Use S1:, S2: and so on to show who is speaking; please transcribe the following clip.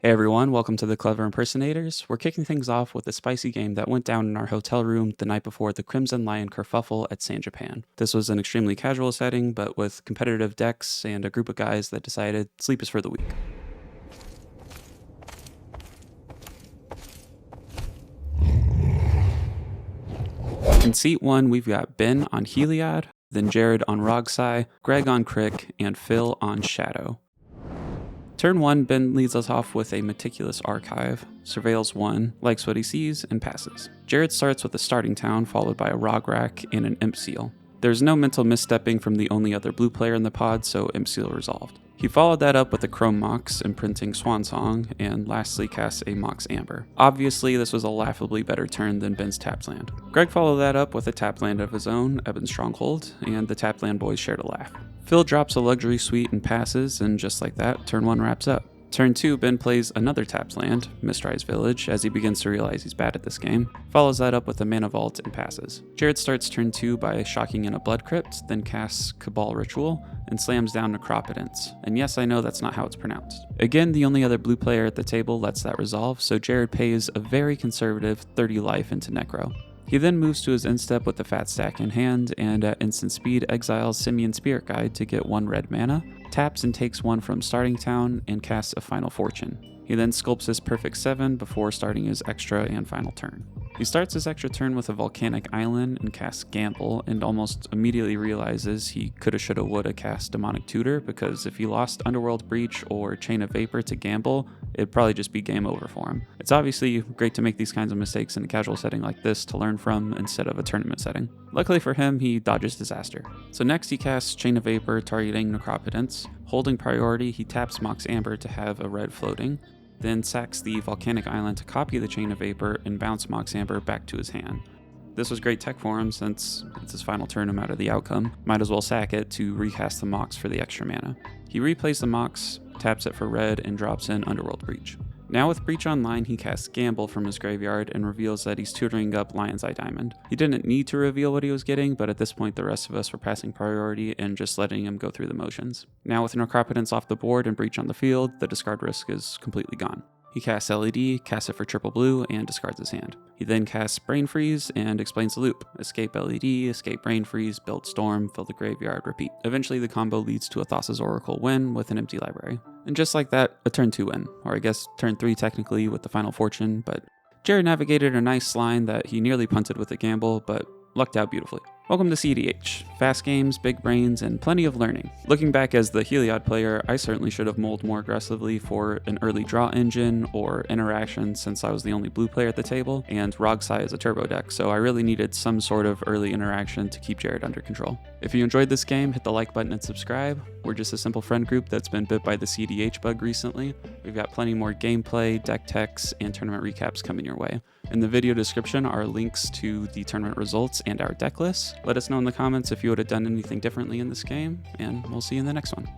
S1: Hey everyone, welcome to the Clever Impersonators. We're kicking things off with a spicy game that went down in our hotel room the night before the Crimson Lion kerfuffle at San Japan. This was an extremely casual setting, but with competitive decks and a group of guys that decided sleep is for the weak. In seat 1, we've got Ben on Heliod, then Jared on Rogsi, Greg on Crick, and Phil on Shadow. Turn 1, Ben leads us off with a meticulous archive, surveils 1, likes what he sees, and passes. Jared starts with a starting town, followed by a Rog Rack and an Imp Seal. There's no mental misstepping from the only other blue player in the pod, so Imp Seal resolved. He followed that up with a Chrome Mox, imprinting Swan Song, and lastly casts a Mox Amber. Obviously, this was a laughably better turn than Ben's tapped land. Greg followed that up with a tapped land of his own, Ebon's Stronghold, and the tapped land boys shared a laugh. Phil drops a luxury suite and passes, and just like that, turn 1 wraps up. Turn 2, Ben plays another tapped land, Mistrise Village, as he begins to realize he's bad at this game, follows that up with a Mana Vault and passes. Jared starts turn 2 by shocking in a Blood Crypt, then casts Cabal Ritual, and slams down Necropotence. And yes, I know that's not how it's pronounced. Again, the only other blue player at the table lets that resolve, so Jared pays a very conservative 30 life into Necro. He then moves to his instep with the fat stack in hand, and at instant speed exiles Simian Spirit Guide to get 1 red mana, taps and takes 1 from starting town, and casts a Final Fortune. He then sculpts his perfect 7 before starting his extra and final turn. He starts his extra turn with a Volcanic Island and casts Gamble, and almost immediately realizes he coulda shoulda woulda cast Demonic Tutor, because if he lost Underworld Breach or Chain of Vapor to Gamble, it'd probably just be game over for him. It's obviously great to make these kinds of mistakes in a casual setting like this to learn from instead of a tournament setting. Luckily for him, he dodges disaster. So next he casts Chain of Vapor targeting Necropotence. Holding priority, he taps Mox Amber to have a red floating, then sacks the Volcanic Island to copy the Chain of Vapor and bounce Mox Amber back to his hand. This was great tech for him since it's his final turn no matter the outcome. Might as well sack it to recast the Mox for the extra mana. He replays the Mox, taps it for red, and drops in Underworld Breach. Now with Breach online, he casts Gamble from his graveyard and reveals that he's tutoring up Lion's Eye Diamond. He didn't need to reveal what he was getting, but at this point the rest of us were passing priority and just letting him go through the motions. Now with Necropotence off the board and Breach on the field, the discard risk is completely gone. He casts LED, casts it for triple blue, and discards his hand. He then casts Brain Freeze and explains the loop. Escape LED, escape Brain Freeze, build Storm, fill the graveyard, repeat. Eventually the combo leads to a Thassa's Oracle win with an empty library. And just like that, a turn 2 win, or I guess turn 3 technically with the Final Fortune, but Jared navigated a nice line that he nearly punted with a gamble, but lucked out beautifully. Welcome to cEDH. Fast games, big brains, and plenty of learning. Looking back as the Heliod player, I certainly should have mulled more aggressively for an early draw engine or interaction since I was the only blue player at the table, and Rogsi is a turbo deck, so I really needed some sort of early interaction to keep Jared under control. If you enjoyed this game, hit the like button and subscribe. We're just a simple friend group that's been bit by the cEDH bug recently. We've got plenty more gameplay, deck techs, and tournament recaps coming your way. In the video description are links to the tournament results and our deck lists. Let us know in the comments if you would have done anything differently in this game, and we'll see you in the next one.